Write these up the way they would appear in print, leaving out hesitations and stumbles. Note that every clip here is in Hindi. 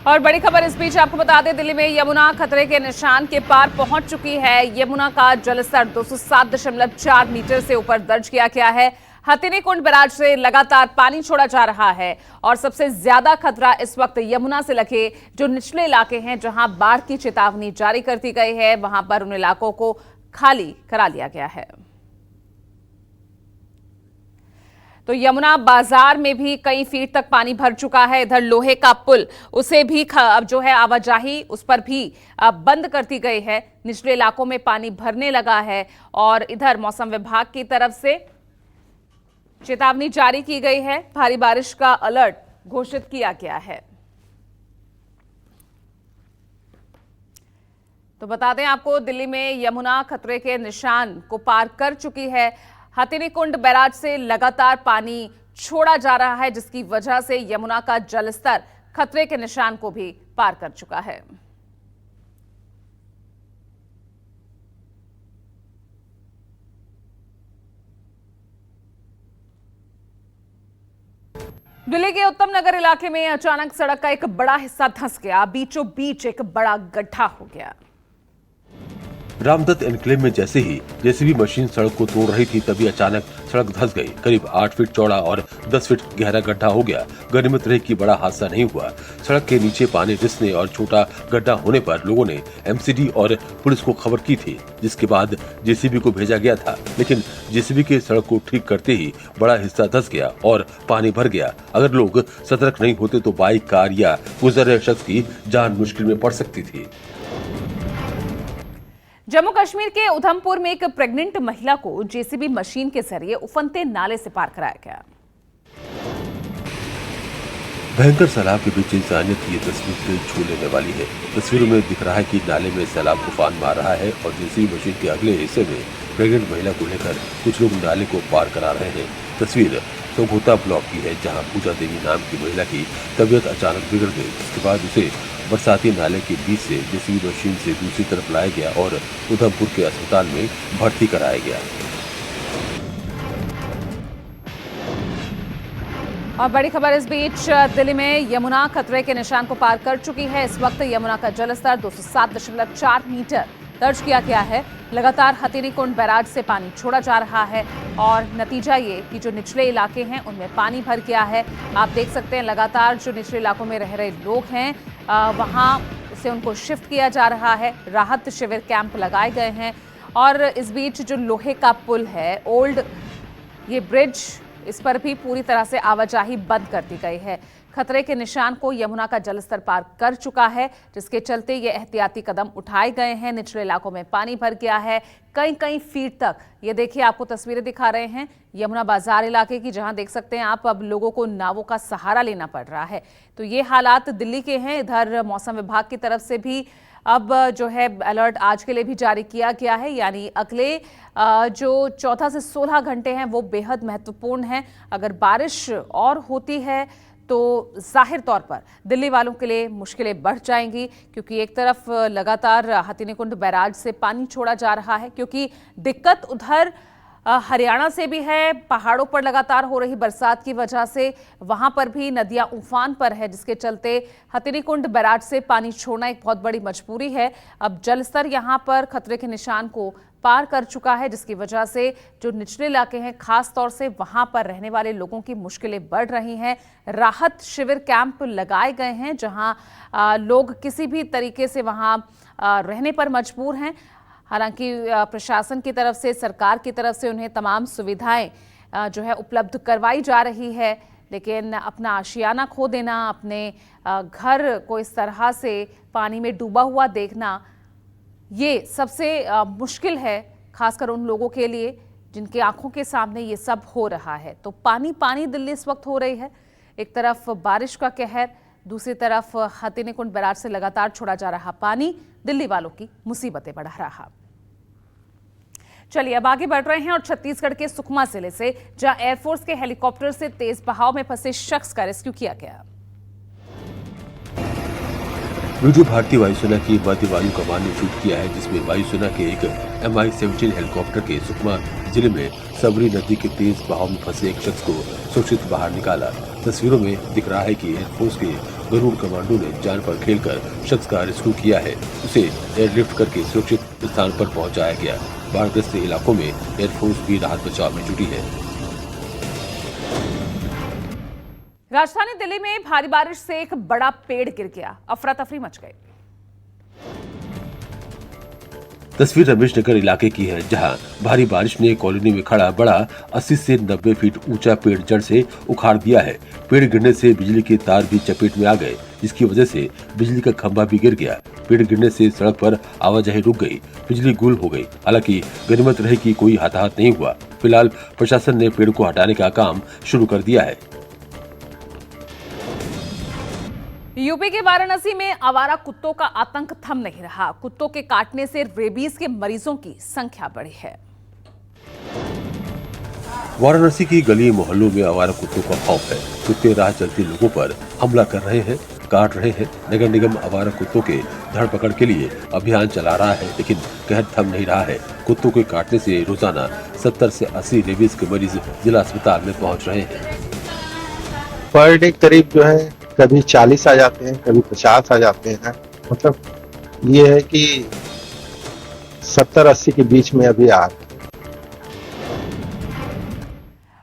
और बड़ी खबर इस बीच आपको बता दें, दिल्ली में यमुना खतरे के निशान के पार पहुंच चुकी है। यमुना का जलस्तर 207.4 मीटर से ऊपर दर्ज किया गया है। हथिनीकुंड बैराज से लगातार पानी छोड़ा जा रहा है और सबसे ज्यादा खतरा इस वक्त यमुना से लगे जो निचले इलाके हैं, जहां बाढ़ की चेतावनी जारी कर दी गई है, वहां पर उन इलाकों को खाली करा लिया गया है। तो यमुना बाजार में भी कई फीट तक पानी भर चुका है। इधर लोहे का पुल, उसे भी अब जो है आवाजाही उस पर भी बंद कर दी गई है। निचले इलाकों में पानी भरने लगा है और इधर मौसम विभाग की तरफ से चेतावनी जारी की गई है। भारी बारिश का अलर्ट घोषित किया गया है। तो बता दें आपको, दिल्ली में यमुना खतरे के निशान को पार कर चुकी है। हथिनीकुंड बैराज से लगातार पानी छोड़ा जा रहा है, जिसकी वजह से यमुना का जलस्तर खतरे के निशान को भी पार कर चुका है। दिल्ली के उत्तम नगर इलाके में अचानक सड़क का एक बड़ा हिस्सा धंस गया। बीचों बीच एक बड़ा गड्ढा हो गया। रामदत्त एनक्लेव में जैसे ही जेसीबी मशीन सड़क को तोड़ रही थी, तभी अचानक सड़क धंस गई। करीब 8 फीट चौड़ा और 10 फीट गहरा गड्ढा हो गया। गनीमत रही कि बड़ा हादसा नहीं हुआ। सड़क के नीचे पानी रिसने और छोटा गड्ढा होने पर लोगों ने एमसीडी और पुलिस को खबर की थी, जिसके बाद जेसीबी को भेजा गया था। लेकिन जेसीबी के सड़क को ठीक करते ही बड़ा हिस्सा धंस गया और पानी भर गया। अगर लोग सतर्क नहीं होते तो बाइक, कार या गुजर रहे शख्स की जान मुश्किल में पड़ सकती थी। जम्मू कश्मीर के उधमपुर में एक प्रेग्नेंट महिला को जेसीबी मशीन के जरिए उफनते नाले से पार कराया गया। भयंकर सैलाब के बीच इंसानियत की ये तस्वीर दिल छू लेने वाली है। तस्वीरों में दिख रहा है कि नाले में सैलाब तूफान मार रहा है और जेसीबी मशीन के अगले हिस्से में प्रेग्नेंट महिला को लेकर कुछ लोग नाले को पार करा रहे हैं। तस्वीर सोघोता ब्लॉक की है, जहां पूजा देवी नाम की महिला की तबीयत अचानक बिगड़ गई। इसके बाद उसे बरसाती नाले के बीच से जेसीबी मशीन से दूसरी तरफ लाया गया और उधमपुर के अस्पताल में भर्ती कराया गया। और बड़ी खबर इस बीच, दिल्ली में यमुना खतरे के निशान को पार कर चुकी है। इस वक्त यमुना का जलस्तर 207.4 मीटर दर्ज किया गया है। लगातार हथिनीकुंड बैराज से पानी छोड़ा जा रहा है और नतीजा ये कि जो निचले इलाके हैं उनमें पानी भर गया है। आप देख सकते हैं, लगातार जो निचले इलाकों में रह रहे लोग हैं वहाँ से उनको शिफ्ट किया जा रहा है। राहत शिविर कैंप लगाए गए हैं और इस बीच जो लोहे का पुल है, ओल्ड ये ब्रिज, इस पर भी पूरी तरह से आवाजाही बंद कर दी गई है। खतरे के निशान को यमुना का जलस्तर पार कर चुका है, जिसके चलते ये एहतियाती कदम उठाए गए हैं। निचले इलाकों में पानी भर गया है कई कई फीट तक। ये देखिए, आपको तस्वीरें दिखा रहे हैं यमुना बाजार इलाके की, जहां देख सकते हैं आप अब लोगों को नावों का सहारा लेना पड़ रहा है। तो ये हालात दिल्ली के हैं। इधर मौसम विभाग की तरफ से भी अब जो है अलर्ट आज के लिए भी जारी किया गया है, यानी अगले जो 14 से 16 घंटे हैं वो बेहद महत्वपूर्ण हैं। अगर बारिश और होती है तो जाहिर तौर पर दिल्ली वालों के लिए मुश्किलें बढ़ जाएंगी, क्योंकि एक तरफ लगातार हथिनीकुंड बैराज से पानी छोड़ा जा रहा है, क्योंकि दिक्कत उधर हरियाणा से भी है। पहाड़ों पर लगातार हो रही बरसात की वजह से वहां पर भी नदियां उफान पर है, जिसके चलते हथिनीकुंड बैराज से पानी छोड़ना एक बहुत बड़ी मजबूरी है। अब जलस्तर यहां पर खतरे के निशान को पार कर चुका है, जिसकी वजह से जो निचले इलाके हैं, खास तौर से वहां पर रहने वाले लोगों की मुश्किलें बढ़ रही हैं। राहत शिविर कैंप लगाए गए हैं, जहां लोग किसी भी तरीके से वहां रहने पर मजबूर हैं। हालांकि प्रशासन की तरफ से, सरकार की तरफ से उन्हें तमाम सुविधाएं जो है उपलब्ध करवाई जा रही है, लेकिन अपना आशियाना खो देना, अपने घर को इस तरह से पानी में डूबा हुआ देखना, ये सबसे मुश्किल है, खासकर उन लोगों के लिए जिनकी आंखों के सामने ये सब हो रहा है। तो पानी पानी दिल्ली इस वक्त हो रही है। एक तरफ बारिश का कहर, दूसरी तरफ हथिनीकुंड बैराज से लगातार छोड़ा जा रहा पानी दिल्ली वालों की मुसीबतें बढ़ा रहा। चलिए अब आगे बढ़ रहे हैं और छत्तीसगढ़ के सुकमा जिले से, जहां एयरफोर्स के हेलीकॉप्टर से तेज बहाव में फंसे शख्स का रेस्क्यू किया गया। वीडियो भारतीय वायुसेना की मध्य वायु कमान ने शूट किया है, जिसमें वायुसेना के एक MI-17 हेलीकॉप्टर के सुकमा जिले में सबरी नदी के तेज बहाव में फंसे एक शख्स को सुरक्षित बाहर निकाला। तस्वीरों में दिख रहा है कि एयरफोर्स के गरुड़ कमांडो ने जान पर खेलकर शख्स का रेस्क्यू किया है। उसे एयरलिफ्ट करके सुरक्षित स्थान पर पहुंचाया गया। बाढ़ग्रस्त इलाकों में एयरफोर्स भी राहत बचाव में जुटी है। राजधानी दिल्ली में भारी बारिश से एक बड़ा पेड़ गिर गया, अफरा तफरी मच गई। तस्वीर रमेश नगर इलाके की है, जहां भारी बारिश ने कॉलोनी में खड़ा बड़ा 80 से 90 फीट ऊंचा पेड़ जड़ से उखाड़ दिया है। पेड़ गिरने से बिजली के तार भी चपेट में आ गए, जिसकी वजह से बिजली का खंभा भी गिर गया। पेड़ गिरने से सड़क पर आवाजाही रुक गई, बिजली गुल हो गई। हालांकि गनीमत रहे कि कोई हताहत नहीं हुआ। फिलहाल प्रशासन ने पेड़ को हटाने का काम शुरू कर दिया है। यूपी के वाराणसी में आवारा कुत्तों का आतंक थम नहीं रहा। कुत्तों के काटने से रेबीज के मरीजों की संख्या बढ़ी है। वाराणसी की गली मोहल्लों में आवारा कुत्तों का खौफ है। कुत्ते राह चलते लोगों पर हमला कर रहे हैं, काट रहे हैं। नगर निगम आवारा कुत्तों के धर पकड़ के लिए अभियान चला रहा है, लेकिन कहर थम नहीं रहा है। कुत्तों के काटने से रोजाना 70 से 80 रेबीज के मरीज जिला अस्पताल में पहुंच रहे हैं। पर डे करीब जो है कभी 40 आ जाते हैं, कभी 50 आ जाते हैं। मतलब ये है कि 70-80 के बीच में अभी आ रहे हैं।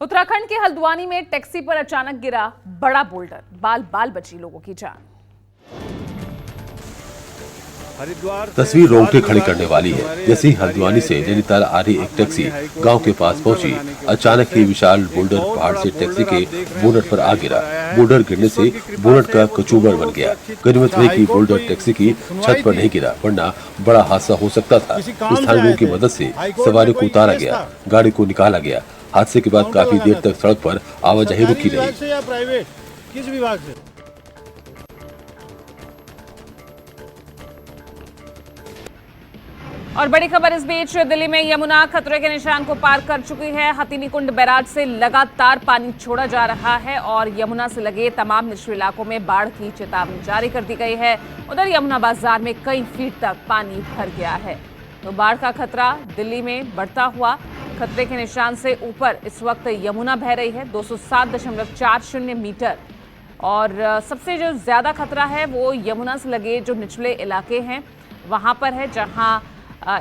उत्तराखंड के हल्द्वानी में टैक्सी पर अचानक गिरा बड़ा बोल्डर, बाल बाल बची लोगों की जान। तस्वीर रोंगटे खड़ी करने वाली है। जैसे ही हल्द्वानी से नैनीताल आ रही एक टैक्सी गांव के पास पहुंची, अचानक ही विशाल बोल्डर पहाड़ से टैक्सी के बोनट पर आ गिरा। बोल्डर गिरने से बोनट का कचूबर बन गया। गनीमत रही कि बोल्डर टैक्सी की छत पर नहीं गिरा, वरना बड़ा हादसा हो सकता था। स्थानीय लोगों की मदद से सवारी को उतारा गया, गाड़ी को निकाला गया। हादसे के बाद काफी देर तक सड़क पर आवाजाही रुकी रही। किस विभाग से? और बड़ी खबर इस बीच, दिल्ली में यमुना खतरे के निशान को पार कर चुकी है। हथिनीकुंड बैराज से लगातार पानी छोड़ा जा रहा है और यमुना से लगे तमाम निचले इलाकों में बाढ़ की चेतावनी जारी कर दी गई है। उधर यमुना बाजार में कई फीट तक पानी भर गया है, तो बाढ़ का खतरा दिल्ली में बढ़ता हुआ। खतरे के निशान से ऊपर इस वक्त यमुना बह रही है 207.40 मीटर। और सबसे जो ज्यादा खतरा है वो यमुना से लगे जो निचले इलाके हैं वहां पर है, जहां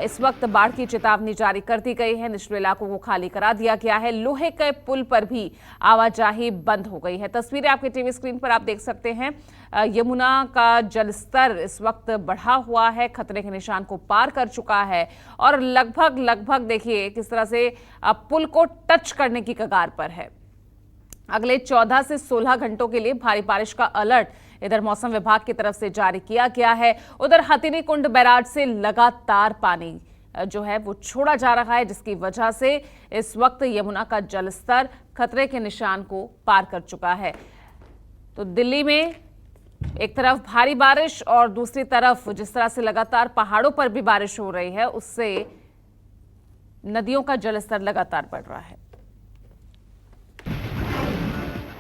इस वक्त बाढ़ की चेतावनी जारी कर दी गई है। निचले इलाकों को खाली करा दिया गया है। लोहे के पुल पर भी आवाजाही बंद हो गई है। तस्वीरें आपके टीवी स्क्रीन पर आप देख सकते हैं। यमुना का जलस्तर इस वक्त बढ़ा हुआ है, खतरे के निशान को पार कर चुका है और लगभग देखिए किस तरह से पुल को टच करने की कगार पर है। अगले 14 से 16 घंटों के लिए भारी बारिश का अलर्ट इधर मौसम विभाग की तरफ से जारी किया गया है। उधर हथिनीकुंड बैराज से लगातार पानी जो है वो छोड़ा जा रहा है, जिसकी वजह से इस वक्त यमुना का जलस्तर खतरे के निशान को पार कर चुका है। तो दिल्ली में एक तरफ भारी बारिश और दूसरी तरफ जिस तरह से लगातार पहाड़ों पर भी बारिश हो रही है, उससे नदियों का जलस्तर लगातार बढ़ रहा है।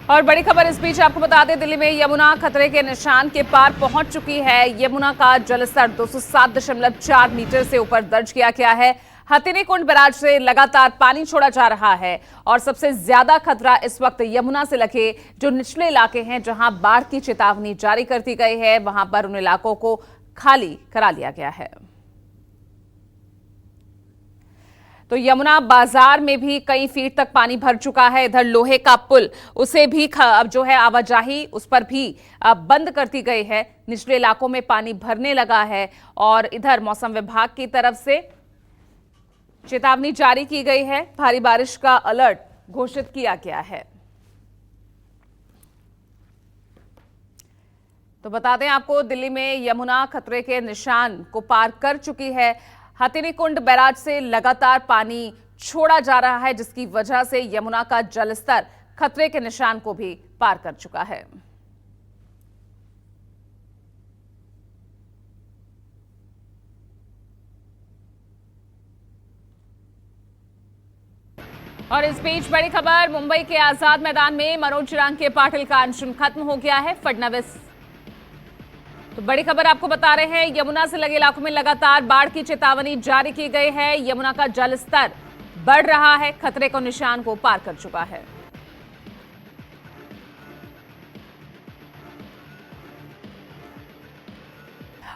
और बड़ी खबर इस बीच आपको बता दें, दिल्ली में यमुना खतरे के निशान के पार पहुंच चुकी है। यमुना का जलस्तर 207.4 मीटर से ऊपर दर्ज किया गया है। हथिनीकुंड बैराज से लगातार पानी छोड़ा जा रहा है और सबसे ज्यादा खतरा इस वक्त यमुना से लगे जो निचले इलाके हैं, जहां बाढ़ की चेतावनी जारी कर दी गई है। वहां पर उन इलाकों को खाली करा लिया गया है। तो यमुना बाजार में भी कई फीट तक पानी भर चुका है। इधर लोहे का पुल, उसे भी अब जो है आवाजाही उस पर भी बंद कर दी गई है। निचले इलाकों में पानी भरने लगा है और इधर मौसम विभाग की तरफ से चेतावनी जारी की गई है। भारी बारिश का अलर्ट घोषित किया गया है। तो बता दें आपको, दिल्ली में यमुना खतरे के निशान को पार कर चुकी है। हथिनीकुंड बैराज से लगातार पानी छोड़ा जा रहा है, जिसकी वजह से यमुना का जलस्तर खतरे के निशान को भी पार कर चुका है। और इस बीच बड़ी खबर, मुंबई के आजाद मैदान में मनोज जरांगे पाटिल का अनशन खत्म हो गया है। फडणवीस, तो बड़ी खबर आपको बता रहे हैं, यमुना से लगे इलाकों में लगातार बाढ़ की चेतावनी जारी की गई है। यमुना का जलस्तर बढ़ रहा है, खतरे को निशान को पार कर चुका है।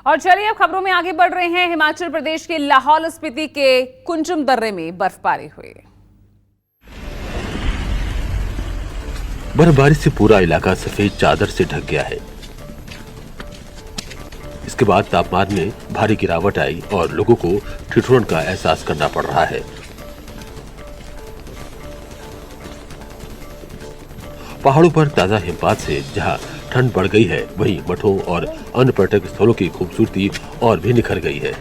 और चलिए अब खबरों में आगे बढ़ रहे हैं। हिमाचल प्रदेश के लाहौल स्पीति के कुंजम दर्रे में बर्फबारी हुई। बर्फबारी से पूरा इलाका सफेद चादर से ढक गया है। इसके बाद तापमान में भारी गिरावट आई और लोगों को ठिठुरन का एहसास करना पड़ रहा है। पहाड़ों पर ताजा हिमपात से जहां ठंड बढ़ गई है, वहीं मठों और अन्य पर्यटक स्थलों की खूबसूरती और भी निखर गई है।